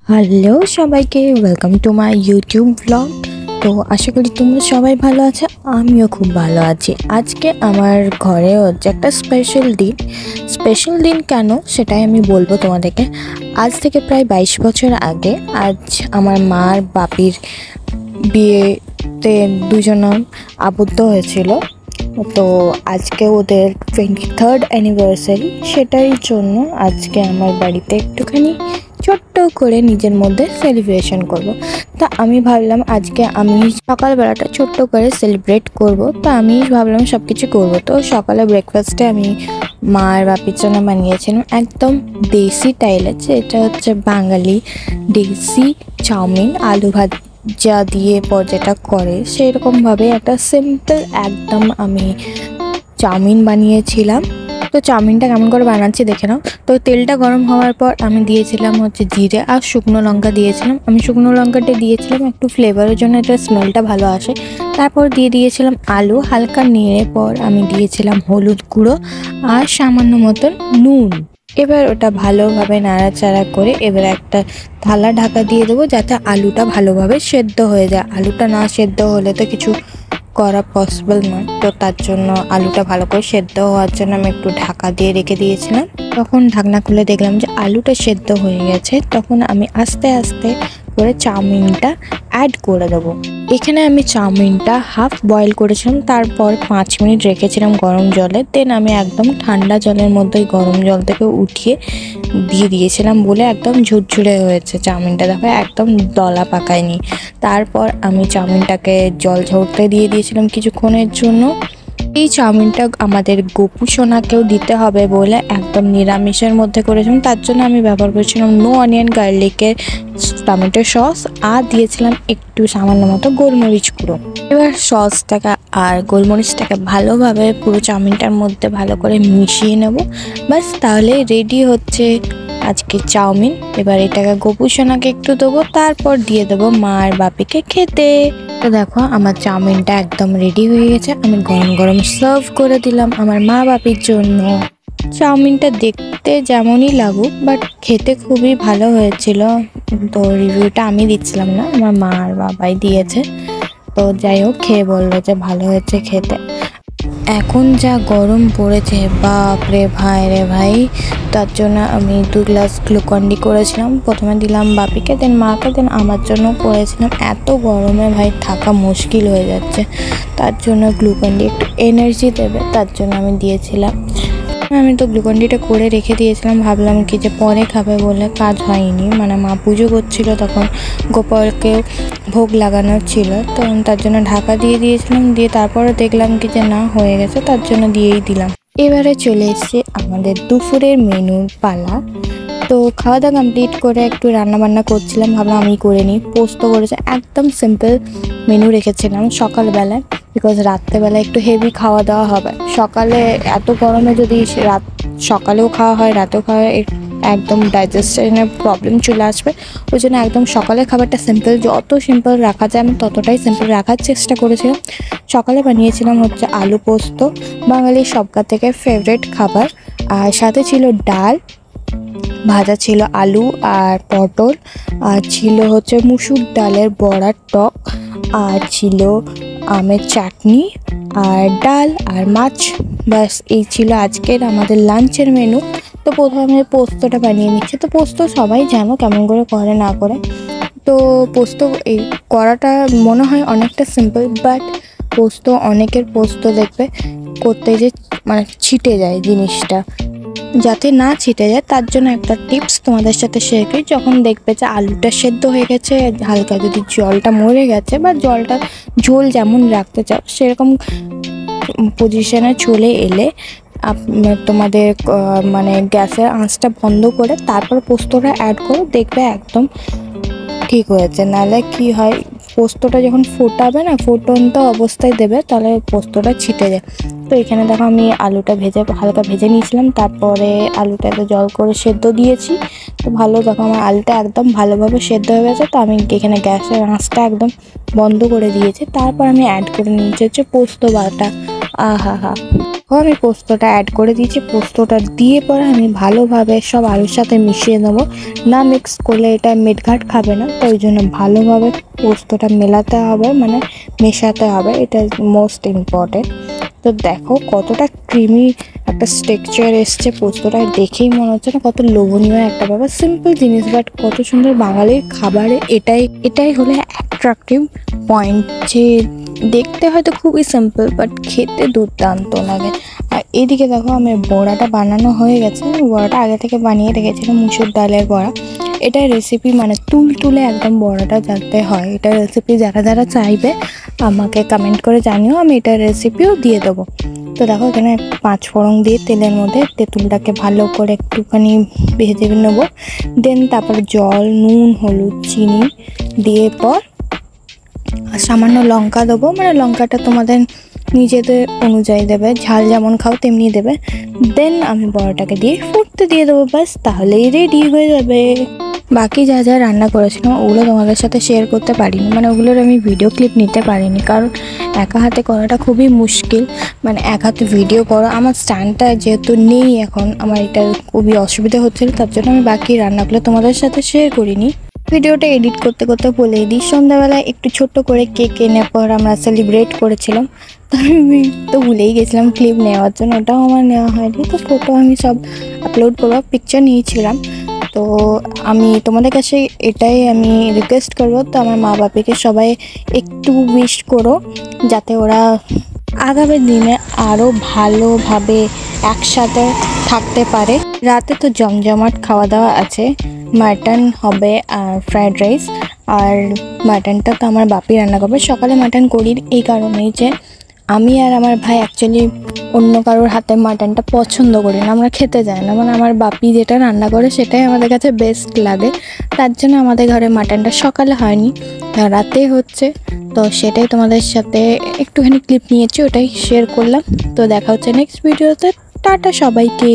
Hello সবাইকে, welcome to my YouTube blog. তো আশা করি তোমরা সবাই ভালো আছো, আমিও খুব ভালো আছি। আজকে আমার ঘরে হচ্ছে একটা স্পেশাল দিন কেন সেটাই আমি বলবো তোমাদেরকে। আজ থেকে প্রায় 22 বছর আগে আজ আমার মার বাপির বিয়েতে দুজন আবদ্ধ হয়েছিল। তো আজকে ওদের 23rd অ্যানিভার্সারি, সেটার জন্য আজকে আমার বাড়িতে একটুখানি ছোট্ট করে নিজের মধ্যে সেলিব্রেশন করব। তা আমি ভাবলাম আজকে আমি সকালবেলাটা ছোট্ট করে সেলিব্রেট করব। তা আমি ভাবলাম সব কিছু করবো। তো সকালে ব্রেকফাস্টে আমি মার বাপির জন্য বানিয়েছিলাম একদম দেশি স্টাইলে, এটা হচ্ছে বাঙালি দেশি চাউমিন, আলু ভাজা দিয়ে যেটা করে সেরকমভাবে একটা সিম্পল একদম আমি চাউমিন বানিয়েছিলাম। তো চাউমিনটা কেমন করে বানাচ্ছি দেখে নাও। তো তেলটা গরম হওয়ার পর আমি দিয়েছিলাম হচ্ছে জিরে আর শুকনো লঙ্কা দিয়েছিলাম। আমি শুকনো লঙ্কাটা দিয়েছিলাম একটু ফ্লেভারের জন্য, এটা স্মেলটা ভালো আসে। তারপর দিয়েছিলাম আলু, হালকা নেড়ে পর আমি দিয়েছিলাম হলুদ গুঁড়ো আর সামান্য মতন নুন। এবার ওটা ভালোভাবে নাড়াচাড়া করে এবার একটা থালা ঢাকা দিয়ে দেবো যাতে আলুটা ভালোভাবে সেদ্ধ হয়ে যায়। আলুটা না সেদ্ধ হলে তো কিছু করা পসিবল নয়। তো তার জন্য আলুটা ভালো করে সেদ্ধ হওয়ার জন্য আমি একটু ঢাকা দিয়ে রেখে দিয়েছিলাম। তখন ঢাকনা খুলে দেখলাম যে আলুটা সেদ্ধ হয়ে গেছে। তখন আমি আস্তে আস্তে করে চাউমিনটা অ্যাড করে দেবো। এখানে আমি চাউমিনটা হাফ বয়েল করেছিলাম, তারপর 5 মিনিট রেখেছিলাম গরম জলে। দেন আমি একদম ঠান্ডা জলের মধ্যে গরম জল থেকে উঠিয়ে দিয়ে দিয়েছিলাম বলে একদম ঝুরঝুরে হয়েছে চাউমিনটা, দেখো একদম দলা পাকায়নি। তারপর আমি চাউমিনটাকে জল ঝরতে দিয়ে দিয়েছিলাম কিছুক্ষণের জন্য। এই চাউমিনটা আমাদের গোপু সোনাকেও দিতে হবে বলে একদম নিরামিষের মধ্যে করেছিলাম। তার জন্য আমি ব্যবহার করেছিলাম নো অনিয়ন গার্লিকের টমেটো সস আর দিয়েছিলাম একটু সামান্য মতো গোলমরিচ গুঁড়ো। এবার সসটাকে আর গোলমরিচটাকে ভালোভাবে পুরো চাউমিনটার মধ্যে ভালো করে মিশিয়ে নেব। বাস, তাহলে রেডি হচ্ছে আজকে চাউমিন। এবার এটাকে গোপু সোনাকে একটু দেবো, তারপর দিয়ে দেবো মা আর বাপিকে খেতে। তো দেখো আমার চাউমিনটা একদম রেডি হয়ে গেছে। আমি গরম গরম সার্ভ করে দিলাম আমার মা বাপির জন্য। চাউমিনটা দেখতে যেমনই লাগুক বাট খেতে খুবই ভালো হয়েছিল। তো রিভিউটা আমি দিচ্ছিলাম না, আমার মা আর বাবাই দিয়েছে। তো যাই হোক, খেয়ে বললো যে ভালো হয়েছে খেতে। এখন যা গরম পড়েছে বাপ রে ভাই রে ভাই, তার জন্য আমি 2 গ্লাস গ্লুকন্ডি করেছিলাম। প্রথমে দিলাম বাপিকে, দেন মাকে, দেন আমার জন্য করেছিলাম। এত গরমে ভাই থাকা মুশকিল হয়ে যাচ্ছে, তার জন্য গ্লুকন্ডি একটু এনার্জি দেবে, তার জন্য আমি দিয়েছিলাম। আমি তো গ্লুকন্ডিটা করে রেখে দিয়েছিলাম, ভাবলাম কি যে পরে খাবে বলে, কাজ হয়নি। মানে মা পুজো করছিল, তখন গোপালকেও ভোগ লাগানোর ছিল, তো তার জন্য ঢাকা দিয়ে দিয়েছিলাম। দিয়ে তারপরে দেখলাম কি যে না হয়ে গেছে, তার জন্য দিয়েই দিলাম। এবারে চলে এসছে আমাদের দুপুরের মেনুর পালা। তো খাওয়া দাওয়া কমপ্লিট করে একটু রান্না বান্না করছিলাম, ভাবলাম আমি করে নিই। পোস্ত করেছে, একদম সিম্পল মেনু রেখেছিলাম সকালবেলায়, বিকজ রাত্রেবেলা একটু হেভি খাওয়া দাওয়া হবে। সকালে এত গরমে যদি সকালেও খাওয়া হয় রাতেও খাওয়া হয়, একদম ডাইজেশনের প্রবলেম চলে আসবে। ওই জন্য একদম সকালের খাবারটা সিম্পল, যত সিম্পল রাখা যায় আমি ততটাই সিম্পল রাখার চেষ্টা করেছিলাম। সকালে বানিয়েছিলাম হচ্ছে আলু পোস্ত, বাঙালির সবকা থেকে ফেভারিট খাবার। আর সাথে ছিল ডাল, ভাজা ছিল আলু আর পটল, আর ছিল হচ্ছে মুসুর ডালের বড়ার টক, আর ছিল আমের চাটনি, আর ডাল আর মাছ। ব্যাস, এই ছিল আজকের আমাদের লাঞ্চের মেনু। তো প্রথমে পোস্তটা বানিয়ে নিচ্ছে। তো পোস্ত সবাই জানো কেমন করে করে না করে। তো পোস্ত এই করাটা মনে হয় অনেকটা সিম্পল, বাট অনেকের পোস্ত দেখবে করতে যে মানে ছিটে যায় জিনিসটা। যাতে না ছিটে যায় তার জন্য একটা টিপস তোমাদের সাথে শেয়ার করি। যখন দেখবে যে আলুটা সেদ্ধ হয়ে গেছে, হালকা যদি জলটা মরে গেছে বা জলটা ঝোল যেমন রাখতে চাও সেরকম পজিশনে চলে এলে তোমাদের মানে গ্যাসের আঁচটা বন্ধ করে তারপর পোস্তটা অ্যাড করো, দেখবে একদম ঠিক হয়েছে। নাহলে কি হয়, পোস্তটা যখন ফোটাবে না, ফুটন্ত অবস্থায় দেবে, তাহলে পোস্তটা ছিটে যায়। তো এখানে দেখো আমি আলুটা হালকা ভেজে নিয়েছিলাম, তারপরে আলুটাতে জল করে সেদ্ধ দিয়েছি। তো ভালো দেখো আমার আলুটা একদম ভালোভাবে সেদ্ধ হয়ে গেছে। তো আমি এখানে গ্যাসের আঁচটা একদম বন্ধ করে দিয়েছি। তারপর আমি অ্যাড করে নিয়েছি হচ্ছে পোস্ত বাটা। আহা আমি পোস্তটা অ্যাড করে দিয়েছি। পোস্তটা দিয়ে পরে আমি ভালোভাবে সব আলুর সাথে মিশিয়ে নেবো। না মিক্স করলে এটা মেটঘাট খাবে না, তো ওই জন্য ভালোভাবে পোস্তটা মেলাতে হবে, মানে মেশাতে হবে, এটা মোস্ট ইম্পর্টেন্ট। তো দেখো কতটা ক্রিমি একটা টেক্সচার এসছে, পোস্তটা দেখেই মনে হচ্ছে না কত লোভনীয় একটা ব্যাপার। সিম্পল জিনিস বাট কত সুন্দর বাঙালির খাবারে এটাই হলো অ্যাট্রাকটিভ পয়েন্ট, যে দেখতে হয়তো খুবই সিম্পল বাট খেতে দুর্দান্ত লাগে। আর এদিকে দেখো আমার বড়াটা বানানো হয়ে গেছে। বড়াটা আগে থেকে বানিয়ে রেখেছিলাম, মুসুর ডালের বড়া। এটার রেসিপি মানে তুলে একদম বড়াটা যাতে হয়, এটার রেসিপি যারা চাইবে আমাকে কমেন্ট করে জানিও, আমি এটার রেসিপিও দিয়ে দেবো। তো দেখো এখানে 5 ফোড়ন দিয়ে তেলের মধ্যে তেঁতুলটাকে ভালো করে একটুখানি ভেজে নেবো। দেন তারপর জল, নুন, হলুদ, চিনি দিয়ে পর সামান্য লঙ্কা দেবো, মানে লঙ্কাটা তোমাদের নিজেদের অনুযায়ী দেবে, ঝাল যেমন খাও তেমনি দেবে। দেন আমি বড়াটাকে দিয়ে ফুটতে দিয়ে দেবো, ব্যাস তাহলেই রেডি হয়ে যাবে। বাকি যা রান্না করেছিলাম ওগুলো তোমাদের সাথে শেয়ার করতে পারিনি, মানে ওগুলোর আমি ভিডিও ক্লিপ নিতে পারিনি, কারণ একা হাতে করাটা খুবই মুশকিল। মানে এক হাতে ভিডিও করা, আমার স্ট্যান্ডটা যেহেতু নেই এখন, আমার এটা খুবই অসুবিধা হচ্ছিল, তার জন্য আমি বাকি রান্নাগুলো তোমাদের সাথে শেয়ার করিনি। ভিডিওটা এডিট করতে বলে দিই, সন্ধ্যাবেলায় একটু ছোট্ট করে কেক এনে পর আমরা সেলিব্রেট করেছিলাম। তো আমি তো ভুলেই গেছিলাম ক্লিপ নেওয়ার জন্য, ওটাও আমার নেওয়া হয়নি। তো ফটো আমি সব আপলোড করবো, পিকচার নিয়েছিলাম। তো আমি তোমাদের কাছে এটাই আমি রিকোয়েস্ট করবো, তো আমার মা বাবাকে সবাই একটু উইশ করো, যাতে ওরা আগামী দিনে আরও ভালোভাবে একসাথে থাকতে পারে। রাতে তো জমজমাট খাওয়া দাওয়া আছে, মাটন হবে আর ফ্রায়েড রাইস। আর মাটনটা তো আমার বাপি রান্না করবে। সকালে মাটন করি এই কারণেই যে আমি আর আমার ভাই অ্যাকচুয়ালি অন্য কারোর হাতের মাটনটা পছন্দ করি না, আমরা খেতে যাই না, মানে আমার বাপি যেটা রান্না করে সেটাই আমাদের কাছে বেস্ট লাগে। তার জন্য আমাদের ঘরে মাটনটা সকালে হয়নি, রাতে হচ্ছে। তো সেটাই তোমাদের সাথে একটুখানি ক্লিপ নিয়েছি, ওটাই শেয়ার করলাম। তো দেখা হচ্ছে নেক্সট ভিডিওতে। টাটা সবাইকে।